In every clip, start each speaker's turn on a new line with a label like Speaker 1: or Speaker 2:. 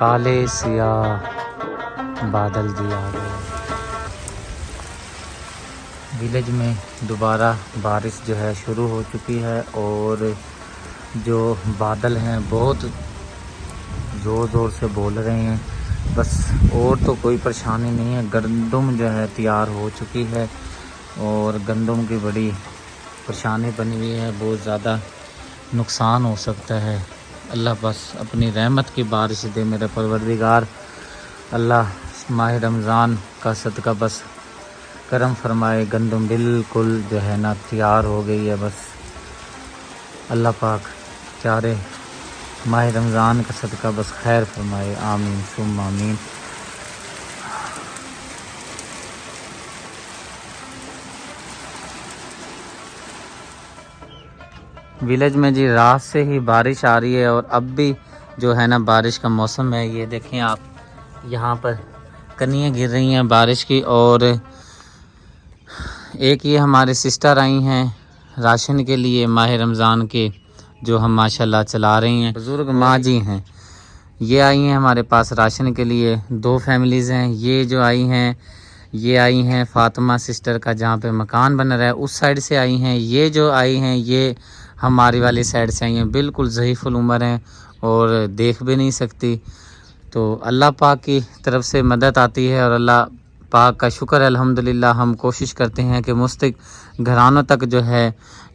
Speaker 1: काले सियाह बादल जी आ गए। विलेज में दोबारा बारिश जो है शुरू हो चुकी है और जो बादल हैं बहुत ज़ोर ज़ोर से बोल रहे हैं। बस और तो कोई परेशानी नहीं है। गंदम जो है तैयार हो चुकी है और गंदम की बड़ी परेशानी बनी हुई है। बहुत ज़्यादा नुकसान हो सकता है। अल्लाह बस अपनी रहमत की बारिश दे मेरे परवरदिगार। अल्लाह माह रमज़ान का सदका बस करम फरमाए। गंदम बिल्कुल जो है ना तैयार हो गई है। बस अल्लाह पाक चारे माह रमज़ान का सदका बस खैर फरमाए। आमीन सुम आमीन। विलेज में जी रात से ही बारिश आ रही है और अब भी जो है ना बारिश का मौसम है। ये देखें आप, यहाँ पर कनियाँ गिर रही हैं बारिश की। और एक ये हमारे सिस्टर आई हैं राशन के लिए माह रमज़ान के, जो हम माशाल्लाह चला रही हैं। बुज़ुर्ग माँ जी हैं, ये आई हैं हमारे पास राशन के लिए। 2 फैमिलीज़ हैं। ये जो आई हैं, ये आई हैं फ़ातिमा सिस्टर का जहाँ पे मकान बन रहा है उस साइड से आई हैं। ये जो आई हैं ये हमारी वाली साइड से आई हैं। बिल्कुल ज़ईफ़ुल उम्र हैं और देख भी नहीं सकती। तो अल्लाह पाक की तरफ से मदद आती है और अल्लाह पाक का शुक्र है अल्हम्दुलिल्लाह। हम कोशिश करते हैं कि मुस्तक घरानों तक जो है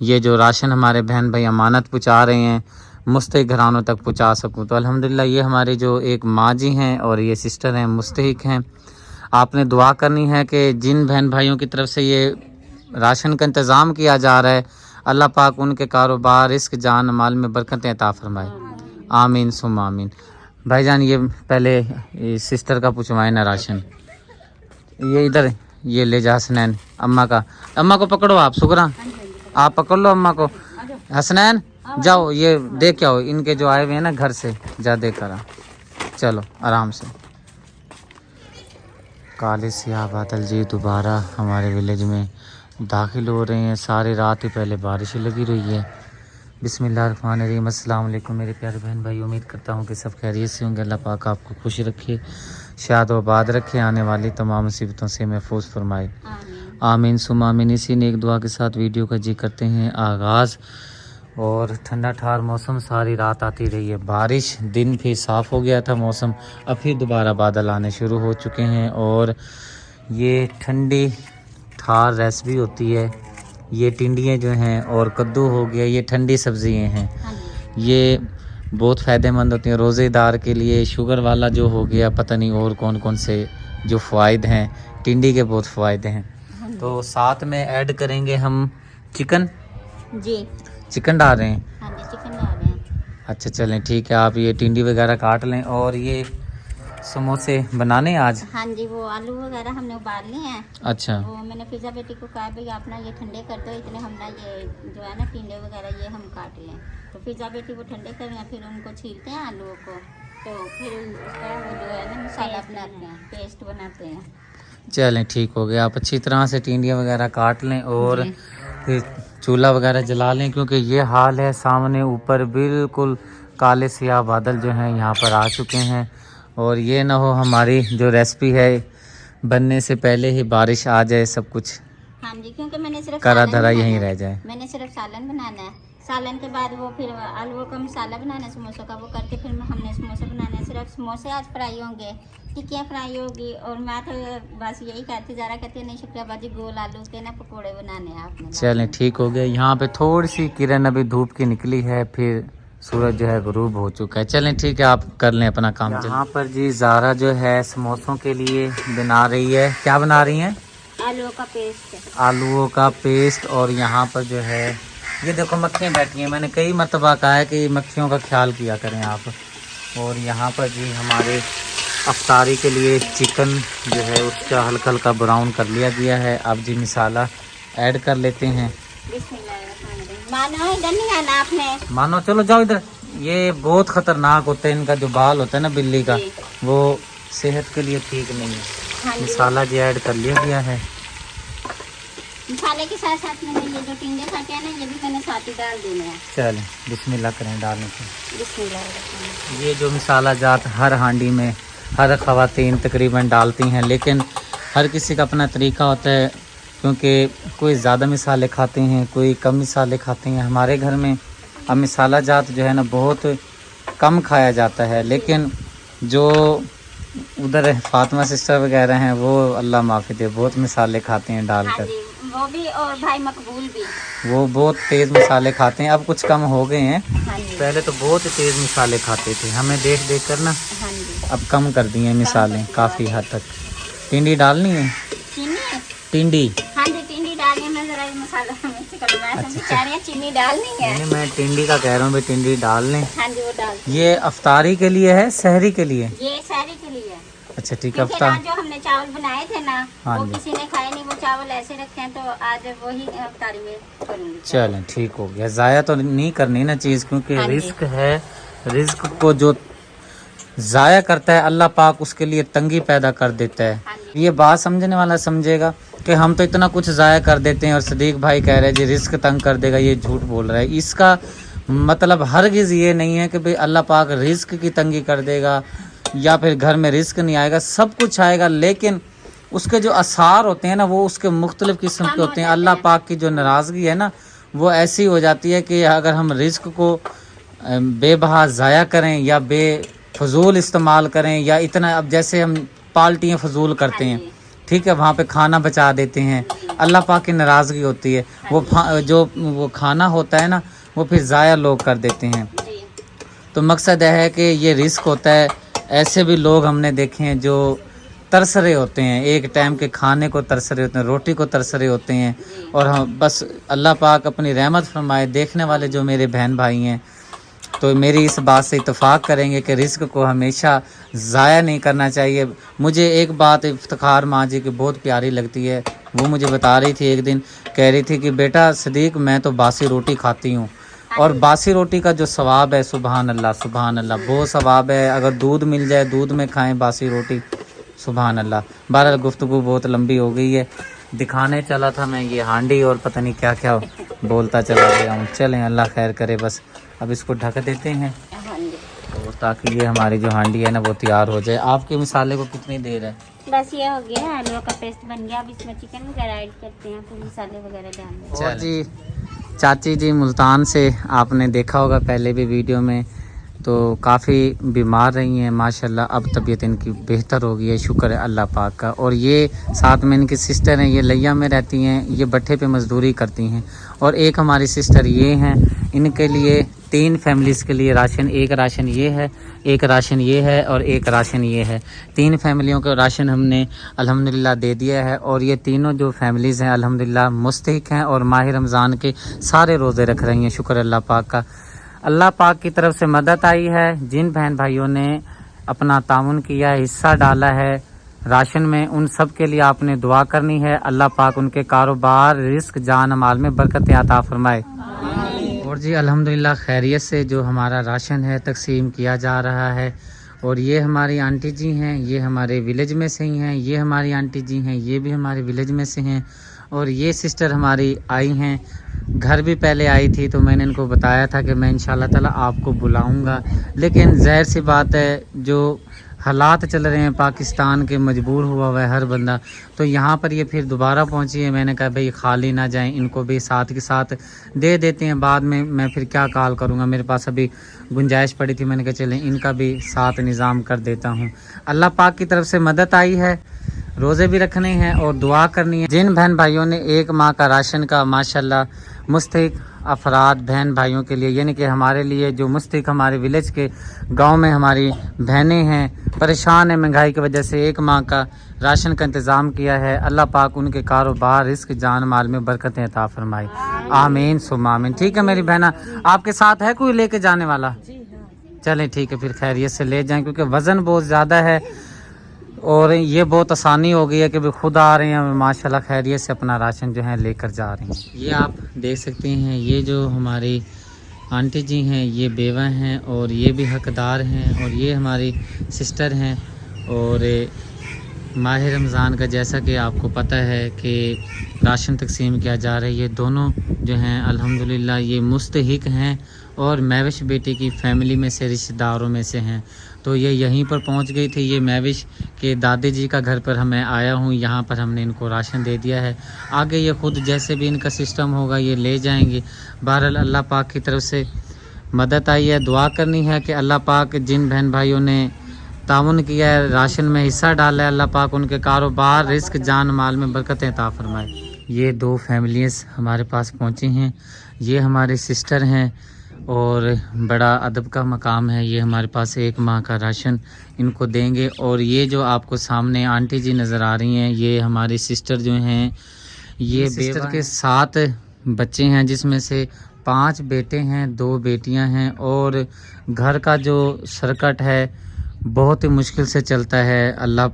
Speaker 1: ये जो राशन हमारे बहन भाई अमानत पहुँचा रहे हैं मुस्तक घरानों तक पहुँचा सकूँ। तो अल्हम्दुलिल्लाह ये हमारी जो एक माँ जी हैं और ये सिस्टर हैं मुस्तहिक हैं। आपने दुआ करनी है कि जिन बहन भाइयों की तरफ से ये राशन का इंतज़ाम किया जा रहा है अल्लाह पाक उनके कारोबार रिस्क जान माल में बरकतें अता फरमाए। आमीन सुम आमीन। भाईजान ये पहले इस सिस्टर का पूछवाए ना राशन। ये इधर ये ले जा हसनैन अम्मा का। अम्मा को पकड़ो आप। शुक्रा आप पकड़ लो अम्मा को। हसनैन जाओ ये देख के आओ, इनके जो आए हुए हैं ना घर से जा देख कर आ। चलो आराम से। काले सियाह बादल जी दोबारा हमारे विलेज में दाखिल हो रहे हैं। सारी रात ही पहले बारिश लगी रही है। बिस्मिल्लाहिर्रहमानिर्रहीम। अस्सलाम वालेकुम मेरे प्यारे बहन भाई। उम्मीद करता हूँ कि सब खैरियत से होंगे। अल्लाह पाक आपको खुश रखे, शाद व आबाद रखे, आने वाली तमाम मुसीबतों से महफूज फरमाए। आमीन सुम आमीन। इसी नेक दुआ के साथ वीडियो का जी करते हैं आगाज़। और ठंडा ठार मौसम सारी रात आती रही है बारिश। दिन भी साफ़ हो गया था मौसम, अब फिर दोबारा बादल आने शुरू हो चुके हैं। और ये ठंडी ठार रेसिपी होती है। ये टिंडियाँ जो हैं और कद्दू हो गया, ये ठंडी सब्जियाँ हैं। ये बहुत फ़ायदेमंद होती हैं रोज़ेदार के लिए। शुगर वाला जो हो गया, पता नहीं और कौन कौन से जो फ़ायदे हैं। टिंडी के बहुत फ़ायदे हैं। तो साथ में ऐड करेंगे हम चिकन जी। चिकन डाल रहे हैं? हाँ जी चिकन डाल रहे हैं। अच्छा चलें ठीक है। आप ये टिंडी वगैरह काट लें। और ये समोसे बनाने आज? हाँ जी, वो आलू वगैरह हमने उबाल लिए हैं। अच्छा, वो मैंने फिजा बेटी को कहा भाई आप ना ये ठंडे कर दो, इतने हम ना ये जो है ना टिंडे वगैरह ये हम काट लें। तो फिजा बेटी वो ठंडे कर लें, फिर उनको छीलते हैं आलूओं को, तो फिर उसका वो जो है ना मसाला बनाते हैं, पेस्ट बनाते हैं। चलें ठीक हो गया। आप अच्छी तरह से टिंडियाँ वगैरह काट लें और फिर चूल्हा वगैरह जला लें, क्योंकि ये हाल है। सामने ऊपर बिल्कुल काले सियाह बादल जो हैं यहाँ पर आ चुके हैं। और ये ना हो हमारी जो रेसिपी है बनने से पहले ही बारिश आ जाए सब कुछ। हाँ जी, क्योंकि मैंने सिर्फ करा धरा यहीं रह जाए। मैंने सिर्फ सालन बनाना है। सालन के बाद वो फिर आलू का मसाला बनाना है, समोसों का वो करके फिर हमने समोसे बनाने हैं। सिर्फ समोसे आज फ्राई होंगे, टिक्कियाँ फ्राई होगी। और मैं तो बस यही कहती जा रहा, कहती नहीं शुक्रिया बाजी गोल आलू के ना पकौड़े बनाने हैं आपने। चलें ठीक हो गया। यहाँ पे थोड़ी सी किरण अभी धूप की निकली है, फिर सूरज जो है गुरूब हो चुका है। चलें ठीक है, आप कर लें अपना काम। यहाँ पर जी ज़ारा जो है समोसों के लिए बना रही है। क्या बना रही हैं? आलूओं का पेस्ट। आलूओं का पेस्ट। और यहाँ पर जो है ये देखो मक्खियाँ बैठी हैं। मैंने कई मरतबा कहा है कि मक्खियों का ख्याल किया करें आप। और यहाँ पर जी हमारे अफ्तारी के लिए चिकन जो है उसका हल्का हल्का ब्राउन कर लिया गया है। अब जी मसाला ऐड कर लेते हैं। मानो इधर नहीं आना आपने। मानो चलो जाओ इधर। ये बहुत खतरनाक होता है, इनका जो बाल होता है ना बिल्ली का, वो सेहत के लिए ठीक नहीं है। हाँ, मसाला जी ऐड कर लिया गया है।
Speaker 2: मसाले के साथ साथ मैंने ये जो टिंडे काटे हैं ना, ये भी मैंने साथ ही डाल देने हैं।
Speaker 1: चलें बिस्मिल्लाह करें डालने से।
Speaker 2: बिस्मिल्लाह।
Speaker 1: ये जो मसाला जात हर हांडी में हर ख़वातीन तकरीबन डालती हैं, लेकिन हर किसी का अपना तरीका होता है, क्योंकि कोई ज़्यादा मसाले खाते हैं, कोई कम मसाले खाते हैं। हमारे घर में अब मसाला जात जो है ना बहुत कम खाया जाता है, लेकिन जो उधर फातिमा सिस्टर वगैरह हैं वो अल्लाह माफ़ी दे बहुत मसाले खाते हैं
Speaker 2: हाँ
Speaker 1: डालकर।
Speaker 2: जी, वो भी और भाई मकबूल भी।
Speaker 1: वो बहुत तेज़ मसाले खाते हैं, अब कुछ कम हो गए हैं।
Speaker 2: हाँ जी।
Speaker 1: पहले तो बहुत तेज़ मसाले खाते थे, हमें देख देख कर ना
Speaker 2: हाँ जी।
Speaker 1: अब कम कर दिए मिसालें काफ़ी हद तक। टिंडी डालनी है,
Speaker 2: चीनी है?
Speaker 1: टिंडी।
Speaker 2: हाँ जी, टिंडी डालनी है। मैं जरा ये मसाला मिक्स कर लूँ। मैं समझी कह रही हूँ चीनी डालनी है।
Speaker 1: नहीं मैं टिंडी का कह रहा हूँ भाई, टिंडी डाल लें।
Speaker 2: हाँ जी, वो डाल।
Speaker 1: ये अफ्तारी के लिए है, सहरी के लिए?
Speaker 2: ये सहरी के लिए है।
Speaker 1: अच्छा ठीक है।
Speaker 2: क्योंकि
Speaker 1: अफ्तार
Speaker 2: आज जो हमने चावल बनाए थे ना,
Speaker 1: हाँ
Speaker 2: वो
Speaker 1: जी।
Speaker 2: किसी ने खाए नहीं, वो चावल ऐसे रखे हैं, तो आज वही अफ्तारी में करूँगी।
Speaker 1: चलें ठीक हो गया। ज़ाया तो नहीं करनी ना चीज़, क्योंकि
Speaker 2: हाँ जी।
Speaker 1: रिस्क है। रिस्क को जो ज़ाया करता है अल्लाह पाक उसके लिए तंगी पैदा कर देता है।
Speaker 2: हाँ जी।
Speaker 1: ये बात समझने वाला समझेगा कि हम तो इतना कुछ ज़ाया कर देते हैं और सदीक भाई कह रहे हैं जी रिस्क तंग कर देगा, ये झूठ बोल रहा है। इसका मतलब हरगिज़ ये नहीं है कि भाई अल्लाह पाक रिस्क की तंगी कर देगा या फिर घर में रिस्क नहीं आएगा। सब कुछ आएगा, लेकिन उसके जो आसार होते हैं ना वो उसके मुख्तलिफ़ किस्म के होते हैं। अल्लाह पाक की जो नाराज़गी है ना वो ऐसी हो जाती है कि अगर हम रिस्क को बेबहा ज़ाया करें या बेफजूल इस्तेमाल करें, या इतना अब जैसे हम पार्टियाँ फजूल करते हैं, ठीक है, वहाँ पे खाना बचा देते हैं, अल्लाह पाक की नाराज़गी होती है। वो खाना होता है ना वो फिर ज़ाया लोग कर देते हैं।
Speaker 2: जी।
Speaker 1: तो मकसद है कि ये रिस्क होता है। ऐसे भी लोग हमने देखे हैं जो तरस रहे होते हैं, एक टाइम के खाने को तरस रहे होते हैं, रोटी को तरस रहे होते हैं, और हम बस अल्लाह पाक अपनी रहमत फरमाए। देखने वाले जो मेरे बहन भाई हैं तो मेरी इस बात से इत्तेफाक करेंगे कि रिस्क को हमेशा ज़ाया नहीं करना चाहिए। मुझे एक बात इफ्तिखार माँ जी की बहुत प्यारी लगती है, वो मुझे बता रही थी एक दिन, कह रही थी कि बेटा सदीक मैं तो बासी रोटी खाती हूँ, और बासी रोटी का जो सवाब है सुभान अल्लाह बहुत सवाब है। अगर दूध मिल जाए दूध में खाएं बासी रोटी, सुभान अल्लाह। बहरहाल गुफ्तगू बहुत लंबी हो गई है, दिखाने चला था मैं ये हांडी और पता नहीं क्या क्या बोलता चला गया हूँ। चलें अल्लाह खैर करे, बस अब इसको ढक देते हैं
Speaker 2: हाँ जी।
Speaker 1: तो ताकि ये हमारी जो हांडी है ना वो तैयार हो जाए। आपके मसाले को कितनी देर है?
Speaker 2: बस ये हो गया, आलू का पेस्ट बन गया। अब इसमें चिकन वगैरह ऐड करते हैं, फिर मसाले वगैरह डालने।
Speaker 1: और जी चाची जी मुल्तान से आपने देखा होगा पहले भी वीडियो में, तो काफ़ी बीमार रही हैं। माशाल्लाह अब तबीयत इनकी बेहतर हो गई है, शुक्र है अल्लाह पाक का। और ये साथ में इनकी सिस्टर हैं, ये लिया में रहती हैं, ये भट्ठे पे मजदूरी करती हैं। और एक हमारी सिस्टर ये हैं, इनके लिए 3 फैमिलीज़ के लिए राशन, एक राशन ये है, एक राशन ये है और एक राशन ये है। 3 फैमिलियों का राशन हमने अल्हम्दुलिल्लाह दे दिया है। और ये तीनों जो फैमिलीज़ हैं अल्हम्दुलिल्लाह मुस्तहिक हैं और माह रमज़ान के सारे रोज़े रख रही हैं, शुक्र अल्लाह पाक का। अल्लाह पाक की तरफ से मदद आई है। जिन बहन भाइयों ने अपना ताउन किया, हिस्सा डाला है राशन में, उन सब के लिए आपने दुआ करनी है। अल्लाह पाक उनके कारोबार, रिस्क, जान माल में बरकत अता फरमाए। और जी अल्हम्दुलिल्लाह खैरियत से जो हमारा राशन है तकसीम किया जा रहा है। और ये हमारी आंटी जी हैं, ये हमारे विलेज में से ही हैं, ये हमारी आंटी जी हैं, ये भी हमारे विलेज में से हैं। और ये सिस्टर हमारी आई हैं, घर भी पहले आई थी, तो मैंने इनको बताया था कि मैं इंशाल्लाह ताला आपको बुलाऊंगा, लेकिन ज़ाहिर सी बात है जो हालात चल रहे हैं पाकिस्तान के, मजबूर हुआ है हर बंदा। तो यहाँ पर ये फिर दोबारा पहुँची है। मैंने कहा भाई खाली ना जाएं, इनको भी साथ के साथ दे देते हैं, बाद में मैं फिर क्या कॉल करूँगा, मेरे पास अभी गुंजाइश पड़ी थी। मैंने कहा चलें इनका भी साथ निज़ाम कर देता हूँ। अल्लाह पाक की तरफ से मदद आई है, रोज़े भी रखने हैं और दुआ करनी है। जिन बहन भाइयों ने 1 माह का राशन का माशाल्लाह मुस्तहिक अफराद बहन भाइयों के लिए, यानी कि हमारे लिए जो मुस्तहिक हमारे विलेज के गांव में हमारी बहनें हैं, परेशान है महंगाई की वजह से, 1 माह का राशन का इंतज़ाम किया है। अल्लाह पाक उनके कारोबार, रिस्क, जान माल में बरकतें अता फरमाए, आमीन सुम्मा आमीन। ठीक है मेरी बहना, आपके साथ है कोई लेके जाने वाला? चलें ठीक है, फिर खैरियत से ले जाएं, क्योंकि वज़न बहुत ज़्यादा है और ये बहुत आसानी हो गई है कि भी खुद आ रहे हैं माशाल्लाह खैरियत से अपना राशन जो है लेकर जा रहे हैं। ये आप देख सकते हैं, ये जो हमारी आंटी जी हैं ये बेवा हैं और ये भी हकदार हैं, और ये हमारी सिस्टर हैं। और माह रमज़ान का जैसा कि आपको पता है कि राशन तकसीम किया जा रहा है। ये दोनों जो हैं अल्हम्दुलिल्लाह ये मुस्तहिक हैं और महविश बेटे की फ़ैमिली में से, रिश्तेदारों में से हैं। तो ये यहीं पर पहुंच गई थी। ये महविश के दादी जी का घर पर मैं आया हूं, यहाँ पर हमने इनको राशन दे दिया है। आगे ये ख़ुद जैसे भी इनका सिस्टम होगा ये ले जाएंगे। बहरहाल अल्लाह पाक की तरफ से मदद आई है। दुआ करनी है कि अल्लाह पाक जिन बहन भाइयों ने ताउन किया है, राशन में हिस्सा डाला है, अल्लाह पाक उनके कारोबार, रिस्क, जान माल में बरकतें अता फरमाए। ये दो फैमिलीज़ हमारे पास पहुंची हैं। ये हमारे सिस्टर हैं और बड़ा अदब का मकाम है। ये हमारे पास 1 माह का राशन इनको देंगे। और ये जो आपको सामने आंटी जी नज़र आ रही हैं, ये हमारी सिस्टर जो हैं, ये सिस्टर के 7 बच्चे हैं, जिसमें से 5 बेटे हैं, 2 बेटियां हैं। और घर का जो सर्कट है बहुत ही मुश्किल से चलता है। अल्लाह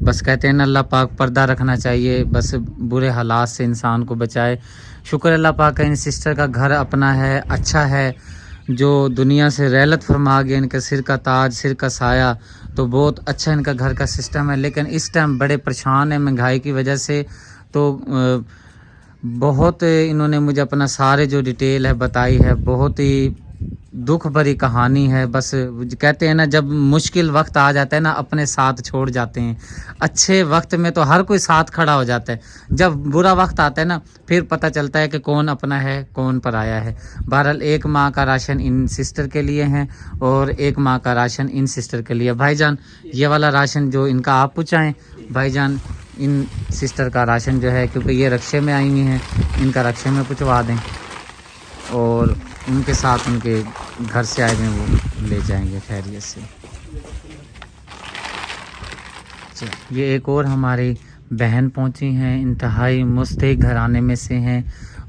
Speaker 1: बस कहते हैं ना, अल्लाह पाक पर्दा रखना चाहिए, बस बुरे हालात से इंसान को बचाए। शुक्र अल्लाह पाक का, इन सिस्टर का घर अपना है, अच्छा है, जो दुनिया से रहलत फरमा गया, इनके सिर का ताज, सिर का साया। तो बहुत अच्छा इनका घर का सिस्टम है। लेकिन इस टाइम बड़े परेशान हैं महंगाई की वजह से। तो बहुत इन्होंने मुझे अपना सारे जो डिटेल है बताई है। बहुत ही दुख भरी कहानी है। बस कहते हैं ना, जब मुश्किल वक्त आ जाता है ना, अपने साथ छोड़ जाते हैं। अच्छे वक्त में तो हर कोई साथ खड़ा हो जाता है, जब बुरा वक्त आता है ना, फिर पता चलता है कि कौन अपना है, कौन पराया है। बहरहाल 1 माह का राशन इन सिस्टर के लिए हैं और 1 माह का राशन इन सिस्टर के लिए। भाईजान ये वाला राशन जो इनका आप पहुँचाएँ, भाईजान इन सिस्टर का राशन जो है, क्योंकि ये रक्शे में आई हुई हैं, इनका रक्शे में पहुँचवा दें और उनके साथ उनके घर से आए हुए वो ले जाएंगे खैरियत से। ये एक और हमारी बहन पहुंची हैं, इंतहाई मुस्तहिक घराने में से हैं।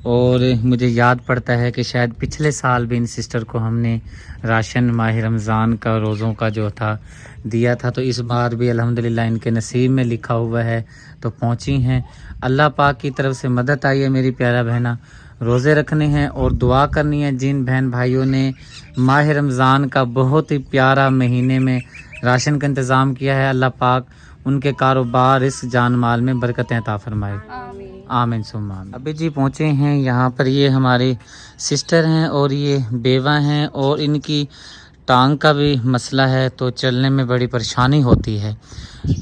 Speaker 1: और मुझे याद पड़ता है कि शायद पिछले साल भी इन सिस्टर को हमने राशन माह रमज़ान का रोज़ों का जो था दिया था। तो इस बार भी अल्हम्दुलिल्लाह इनके नसीब में लिखा हुआ है, तो पहुंची हैं। अल्लाह पाक की तरफ से मदद आई है मेरी प्यारा बहना। रोज़े रखने हैं और दुआ करनी है। जिन बहन भाइयों ने माह रमज़ान का बहुत ही प्यारा महीने में राशन का इंतज़ाम किया है, अल्लाह पाक उनके कारोबार, इस जान माल में बरकतें अता फरमाए। आमीन सुम्मा आमीन। अभी जी पहुँचे हैं यहाँ पर। ये हमारी सिस्टर हैं और ये बेवा हैं और इनकी टांग का भी मसला है, तो चलने में बड़ी परेशानी होती है।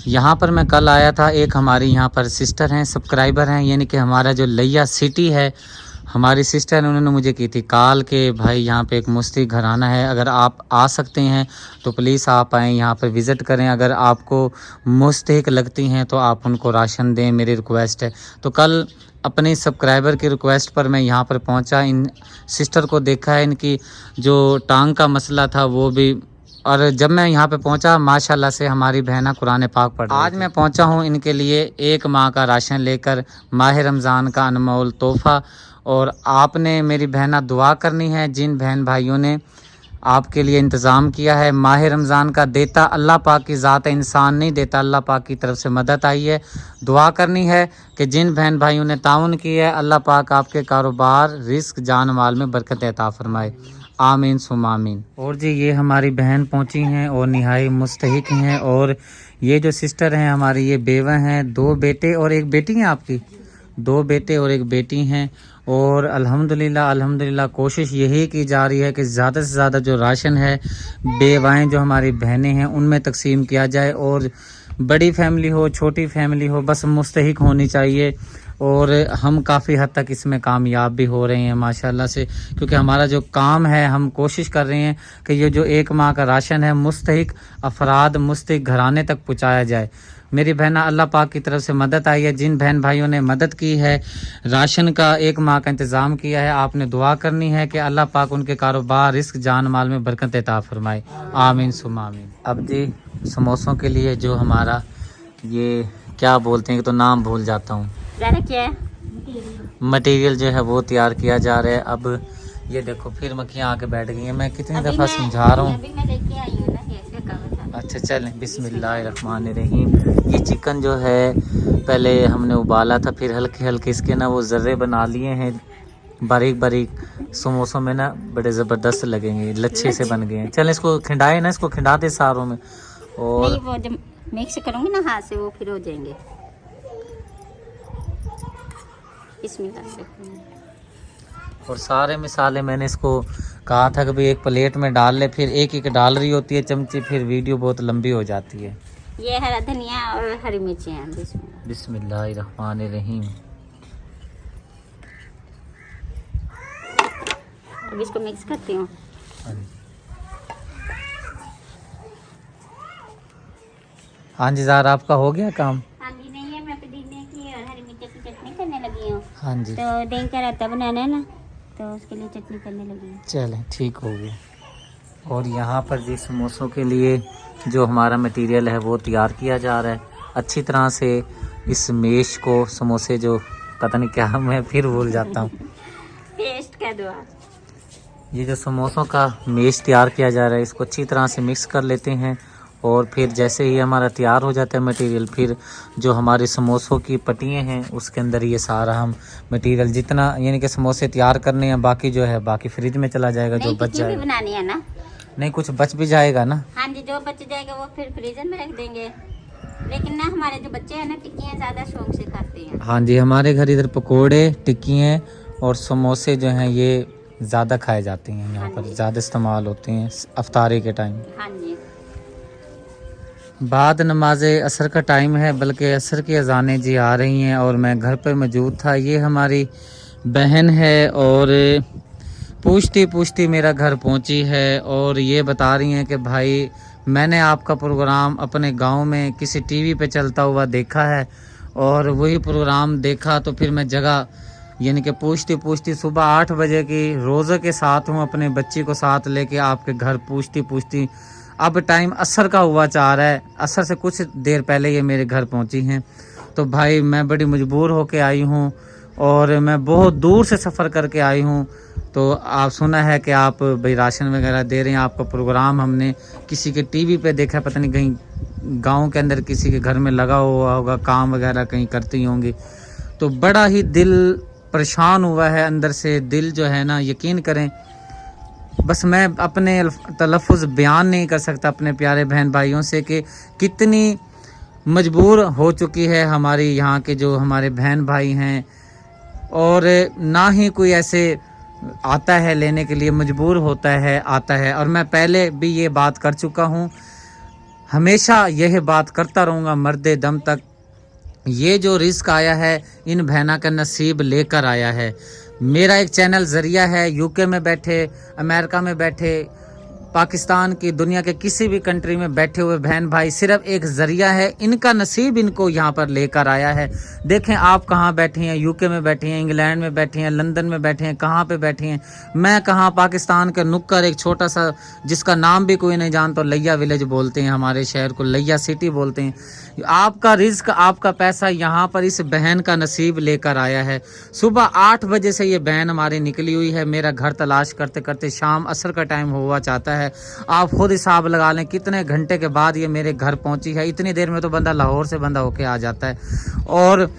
Speaker 1: यहाँ पर मैं कल आया था। एक हमारी यहाँ पर सिस्टर हैं, सब्सक्राइबर हैं, यानी कि हमारा जो लिया सिटी है, हमारी सिस्टर ने, उन्होंने मुझे की थी कॉल के भाई यहाँ पे एक मुस्तहिक घराना है, अगर आप आ सकते हैं तो प्लीज़ आप आएँ, यहाँ पर विज़िट करें। अगर आपको मुस्तहिक लगती हैं तो आप उनको राशन दें, मेरी रिक्वेस्ट है। तो कल अपने सब्सक्राइबर की रिक्वेस्ट पर मैं यहाँ पर पहुँचा, इन सिस्टर को देखा है, इनकी जो टांग का मसला था वो भी। और जब मैं यहाँ पे पहुँचा, माशाल्लाह से हमारी बहना कुरान पाक पढ़ रही थी। आज मैं पहुँचा हूँ इनके लिए 1 माह का राशन लेकर, माह रमज़ान का अनमोल तोहफ़ा। और आपने मेरी बहना दुआ करनी है। जिन बहन भाइयों ने आपके लिए इंतज़ाम किया है, माह रमज़ान का देता अल्लाह पाक की ज़ात है, इंसान नहीं देता, अल्लाह पाक की तरफ से मदद आई है। दुआ करनी है कि जिन बहन भाइयों ने ताउन किया है, अल्लाह पाक आपके कारोबार, रिस्क, जान माल में बरकतें अता फरमाए। आमीन सुम्मा आमीन। और जी ये हमारी बहन पहुंची हैं और निहाई मुस्तहिक हैं। और ये जो सिस्टर हैं हमारी, ये बेवा हैं, 2 बेटे और 1 बेटी हैं आपकी, 2 बेटे और 1 बेटी हैं। और अल्हम्दुलिल्लाह कोशिश यही की जा रही है कि ज़्यादा से ज़्यादा जो राशन है बेवाएँ जो हमारी बहनें हैं उनमें तकसीम किया जाए। और बड़ी फैमिली हो, छोटी फैमिली हो, बस मुस्तहिक होनी चाहिए। और हम काफ़ी हद तक इसमें कामयाब भी हो रहे हैं माशाल्लाह से, क्योंकि हमारा जो काम है, हम कोशिश कर रहे हैं कि ये जो 1 माह का राशन है मुस्तहिक अफराद, मुस्तहिक घराने तक पहुँचाया जाए। मेरी बहना अल्लाह पाक की तरफ से मदद आई है। जिन बहन भाइयों ने मदद की है, राशन का 1 माह का इंतज़ाम किया है, आपने दुआ करनी है कि अल्लाह पाक उनके कारोबार, रिस्क, जान माल में बरकत अता फरमाए। आमीन सुम्मा आमीन। अब जी समोसों के लिए जो हमारा ये क्या बोलते हैं, तो नाम भूल जाता हूँ, मटेरियल जो है वो तैयार किया जा रहा है। अब ये देखो फिर मक्खियाँ आके बैठ गई हैं। मैं कितनी दफ़ा समझा रहा हूँ। अच्छा चलें, बिस्मिल्लाहिर्रहमानिर्रहीम। ये चिकन जो है पहले हमने उबाला था, फिर हल्के हल्के इसके ना वो ज़र्रे बना लिए हैं, बारीक बारीक। समोसों में ना बड़े ज़बरदस्त लगेंगे, लच्छे से बन गए हैं। चलें इसको खिंडाए ना, इसको खिंडा दे सारों में। और
Speaker 2: मिक्स करूँगी ना हाथ से, वो फिर हो जाएंगे। इसमें
Speaker 1: और सारे मसाले मैंने इसको कहा था कि भाई एक प्लेट में डाल ले, फिर एक एक डाल रही होती है चमची, फिर वीडियो बहुत लंबी हो जाती है।
Speaker 2: ये हरा धनिया और हरी मिर्ची हैं।
Speaker 1: बिस्मिल्लाहिर्रहमानिर्रहीम।
Speaker 2: अब इसको मिक्स करती हूँ।
Speaker 1: हाँ जी ज़ारा, आपका हो गया काम?
Speaker 2: हाँ जी, नहीं है, मैं पुदीने की और हरी मिर्ची की चटनी करने लगी हूँ।
Speaker 1: हाँ जी,
Speaker 2: तो दही का रायता बनाना है ना, तो उसके लिए चटनी करने लगी हूँ।
Speaker 1: चलें ठीक हो गया। और यहाँ पर जी समोसों के लिए जो हमारा मटेरियल है वो तैयार किया जा रहा है अच्छी तरह से। इस मेश को, समोसे जो पता नहीं क्या मैं फिर भूल जाता हूँ,
Speaker 2: पेस्ट कर दो आप।
Speaker 1: ये जो समोसों का मेश तैयार किया जा रहा है, इसको अच्छी तरह से मिक्स कर लेते हैं। और फिर जैसे ही हमारा तैयार हो जाता है मटेरियल, फिर जो हमारे समोसों की पट्टियाँ हैं उसके अंदर ये सारा हम मटेरियल जितना यानी कि समोसे तैयार करने हैं, बाकी जो है बाकी फ्रिज में चला जाएगा। जो बच जाएगा,
Speaker 2: बनानी है ना?
Speaker 1: नहीं, कुछ बच भी जाएगा ना।
Speaker 2: हाँ जी, जो बच जाएगा वो फिर फ्रीजर में रख देंगे। लेकिन ना हमारे जो बच्चे हैं ना, टिक्कियाँ ज़्यादा शौक से खाते हैं।
Speaker 1: हाँ जी, हमारे घर इधर पकोड़े, टिक्कियाँ और समोसे जो हैं ये ज़्यादा खाए जाते हैं, यहाँ पर ज़्यादा इस्तेमाल होते हैं अफ्तारी के टाइम।
Speaker 2: हाँ जी,
Speaker 1: बाद नमाज असर का टाइम है, बल्कि असर की अजानें जी आ रही हैं और मैं घर पर मौजूद था। ये हमारी बहन है और पूछती पूछती मेरा घर पहुंची है और ये बता रही हैं कि भाई मैंने आपका प्रोग्राम अपने गांव में किसी टीवी पे चलता हुआ देखा है और वही प्रोग्राम देखा, तो फिर मैं जगह यानी कि पूछती पूछती सुबह 8 बजे की रोज़े के साथ हूँ, अपने बच्ची को साथ लेके आपके घर पूछती पूछती अब टाइम असर का हुआ चाह रहा है। असर से कुछ देर पहले ये मेरे घर पहुंची हैं। तो भाई मैं बड़ी मजबूर होके आई हूँ और मैं बहुत दूर से सफ़र करके आई हूँ। तो आप सुना है कि आप भाई राशन वगैरह दे रहे हैं, आपका प्रोग्राम हमने किसी के टीवी पे देखा, पता नहीं कहीं गांव के अंदर किसी के घर में लगा हुआ होगा, काम वगैरह कहीं करती होंगी। तो बड़ा ही दिल परेशान हुआ है अंदर से, दिल जो है ना, यकीन करें बस मैं अपने तलफ़ुज़ बयान नहीं कर सकता अपने प्यारे बहन भाइयों से कि कितनी मजबूर हो चुकी है हमारी यहाँ के जो हमारे बहन भाई हैं। और ना ही कोई ऐसे आता है लेने के लिए, मजबूर होता है आता है। और मैं पहले भी ये बात कर चुका हूँ, हमेशा यह बात करता रहूँगा मर्दे दम तक। ये जो रिस्क आया है इन बहना का नसीब लेकर आया है। मेरा एक चैनल ज़रिया है, यूके में बैठे, अमेरिका में बैठे, पाकिस्तान की, दुनिया के किसी भी कंट्री में बैठे हुए बहन भाई सिर्फ एक ज़रिया है, इनका नसीब इनको यहाँ पर लेकर आया है। देखें आप कहाँ बैठे हैं, यूके में बैठे हैं, इंग्लैंड में बैठे हैं, लंदन में बैठे हैं, कहाँ पे बैठे हैं, मैं कहाँ पाकिस्तान के नुक्कर एक छोटा सा जिसका नाम भी कोई नहीं जानता, लिया विलेज बोलते हैं, हमारे शहर को लिया सिटी बोलते हैं। आपका रिज्क, आपका पैसा यहाँ पर इस बहन का नसीब लेकर आया है। सुबह 8 बजे से ये बहन हमारी निकली हुई है, मेरा घर तलाश करते करते शाम असर का टाइम हुआ चाहता है। आप खुद हिसाब लगा लें कितने घंटे के बाद ये मेरे घर पहुंची है। इतनी देर में तो बंदा लाहौर से बंदा होके आ जाता है। और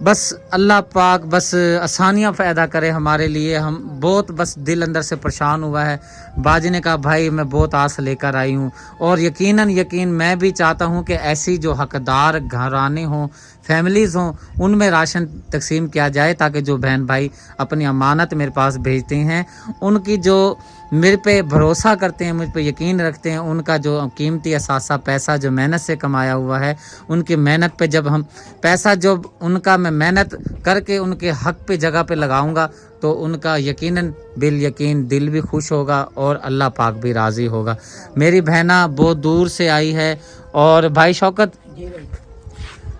Speaker 1: बस अल्लाह पाक बस आसानियाँ पैदा करे हमारे लिए। हम बहुत बस दिल अंदर से परेशान हुआ है। बाजी ने कहा भाई मैं बहुत आस लेकर आई हूँ और यकीन मैं भी चाहता हूँ कि ऐसी जो हकदार घराने हों, फैमिलीज़ हों, उनमें राशन तकसीम किया जाए, ताकि जो बहन भाई अपनी अमानत मेरे पास भेजते हैं, उनकी जो मेरे पे भरोसा करते हैं, मुझ पे यकीन रखते हैं, उनका जो कीमती असासा पैसा जो मेहनत से कमाया हुआ है, उनकी मेहनत पे जब हम पैसा जो उनका मैं मेहनत करके उनके हक पे जगह पे लगाऊंगा, तो उनका यकीनन बिल यकीन दिल भी खुश होगा और अल्लाह पाक भी राज़ी होगा। मेरी बहना बहुत दूर से आई है। और भाई शौकत,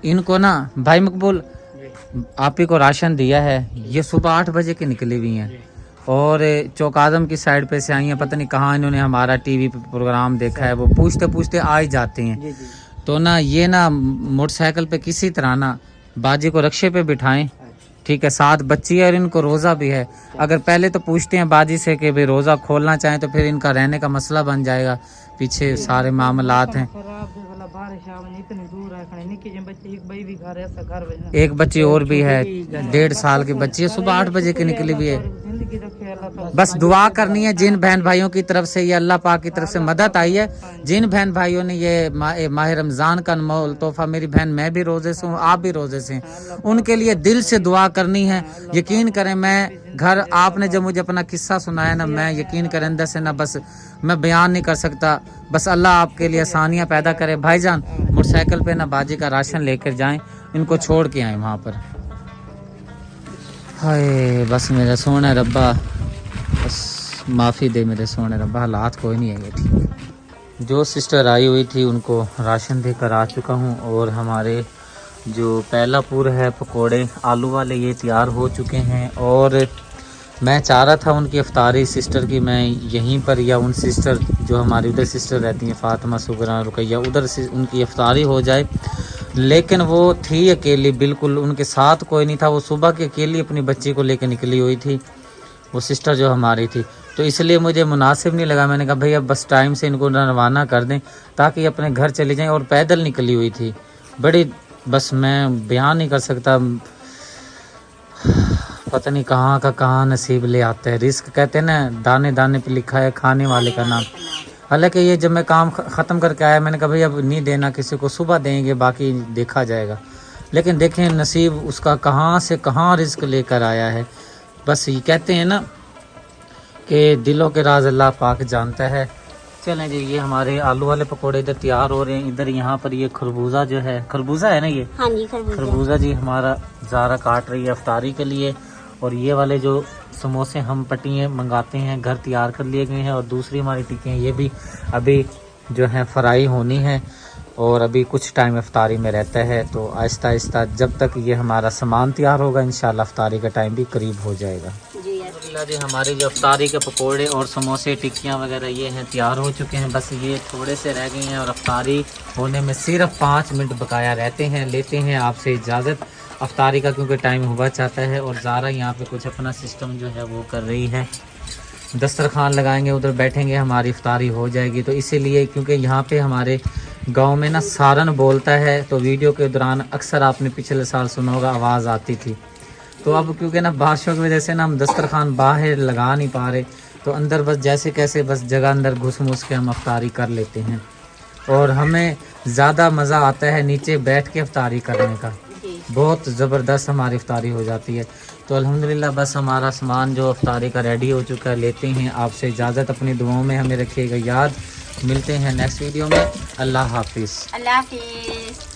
Speaker 1: इनको ना भाई मकबूल आप ही को राशन दिया है। ये सुबह 8 बजे की निकली हुई हैं और चौक आज़म की साइड पे से आई हैं। पता नहीं कहाँ इन्होंने हमारा टीवी पे प्रोग्राम देखा है, वो पूछते पूछते आ ही जाते हैं। तो ना ये ना मोटरसाइकिल पे किसी तरह ना बाजी को रक्शे पे बिठाएं, ठीक है, 7 बच्ची है और इनको रोज़ा भी है। अगर पहले तो पूछते हैं बाजी से कि भाई रोज़ा खोलना चाहें तो फिर इनका रहने का मसला बन जाएगा, पीछे सारे मामलात हैं।
Speaker 3: हमारे शाम इतनी दूर है खड़े निक्के जे बच्चे एक भाई भी घर ऐसा घर बना
Speaker 1: एक बच्ची और भी है 1.5 साल की बच्ची है, सुबह 8 बजे की निकली हुई है।
Speaker 3: जिंदगी रखे अल्लाह ताला।
Speaker 1: बस दुआ करनी है जिन बहन भाइयों की तरफ से ये अल्लाह पाक की तरफ से मदद आई है, जिन बहन भाइयों ने ये माह रमजान का अनमोल तोहफा, मेरी बहन मैं भी रोजे से हूँ, आप भी रोजे से हैं, उनके लिए दिल से दुआ करनी है। यकीन करें, मैं घर आपने जब मुझे अपना किस्सा सुनाया ना, मैं यकीन करें अंदर से ना बस मैं बयान नहीं कर सकता। बस अल्लाह आपके लिए आसानियाँ पैदा करे। भाईजान मोटरसाइकिल पे ना बाजी का राशन लेकर जाएं, इनको छोड़ के आए वहाँ पर। हाय बस मेरा सोना रब्बा, बस माफ़ी दे मेरे सोने रब्बा, हालात कोई नहीं है ये ठीक। जो सिस्टर आई हुई थी उनको राशन देकर आ चुका हूँ, और हमारे जो पहला पूर है पकोड़े आलू वाले ये तैयार हो चुके हैं। और मैं चाह रहा था उनकी इफ्तारी सिस्टर की मैं यहीं पर, या उन सिस्टर जो हमारी उधर सिस्टर रहती हैं फातिमा सुगरा रुकैया, उधर से उनकी इफ्तारी हो जाए, लेकिन वो थी अकेली बिल्कुल, उनके साथ कोई नहीं था। वो सुबह की अकेली अपनी बच्ची को लेकर निकली हुई थी, वो सिस्टर जो हमारी थी, तो इसलिए मुझे मुनासिब नहीं लगा। मैंने कहा भाई अब बस टाइम से इनको रवाना कर दें ताकि अपने घर चली जाएं, और पैदल निकली हुई थी बड़ी, बस मैं बयान नहीं कर सकता, पता नहीं कहाँ का कहाँ नसीब ले आता है। रिस्क कहते हैं ना, दाने दाने पे लिखा है खाने वाले का नाम। हालांकि ये जब मैं काम ख़त्म करके आया, मैंने कहा भाई अब नहीं देना किसी को, सुबह देंगे बाकी देखा जाएगा। लेकिन देखें नसीब उसका कहाँ से कहाँ रिस्क लेकर आया है। बस ये कहते हैं ना कि दिलों के राज अल्लाह पाक जानता है। चलें जी, ये हमारे आलू वाले पकोड़े इधर तैयार हो रहे हैं। इधर यहाँ पर ये खरबूजा जो है, खरबूजा है ना ये,
Speaker 2: हाँ जी
Speaker 1: खरबूजा जी हमारा ज़ारा काट रही है अफ्तारी के लिए। और ये वाले जो समोसे हम पट्टियाँ मंगाते हैं घर तैयार कर लिए गए हैं, और दूसरी हमारी टिक्कियाँ ये भी अभी जो है फ्राई होनी है, और अभी कुछ टाइम इफ्तारी में रहता है। तो आहिस्ता आहिस्ता जब तक ये हमारा सामान तैयार होगा इंशाल्लाह इफ्तारी का टाइम भी करीब हो जाएगा। जी हमारी जो इफ्तारी के पकोड़े और समोसे टिक्कियाँ वगैरह ये हैं तैयार हो चुके हैं, बस ये थोड़े से रह गए हैं, और इफ्तारी होने में सिर्फ 5 मिनट बकाया रहते हैं। लेते हैं आपसे इजाज़त अफ्तारी का, क्योंकि टाइम हुआ चाहता है। और ज़ारा यहाँ पे कुछ अपना सिस्टम जो है वो कर रही है, दस्तरखान लगाएंगे, उधर बैठेंगे, हमारी इफ्तारी हो जाएगी। तो इसीलिए क्योंकि यहाँ पे हमारे गांव में ना सारन बोलता है, तो वीडियो के दौरान अक्सर आपने पिछले साल सुना होगा आवाज़ आती थी। तो अब क्योंकि ना बारिशों की वजह से ना हम दस्तरखान बाहर लगा नहीं पा रहे, तो अंदर बस जैसे कैसे बस जगह अंदर घुस मुस के हम इफ्तारी कर लेते हैं। और हमें ज़्यादा मज़ा आता है नीचे बैठ के इफ्तारी करने का, बहुत ज़बरदस्त हमारी इफ्तारी हो जाती है। तो अल्हम्दुलिल्लाह बस हमारा सामान जो इफ्तारी का रेडी हो चुका है, लेते हैं आपसे इजाज़त। अपनी दुआओं में हमें रखिएगा याद। मिलते हैं नेक्स्ट वीडियो में। अल्लाह हाफिज़।
Speaker 2: अल्लाह हाफिज़।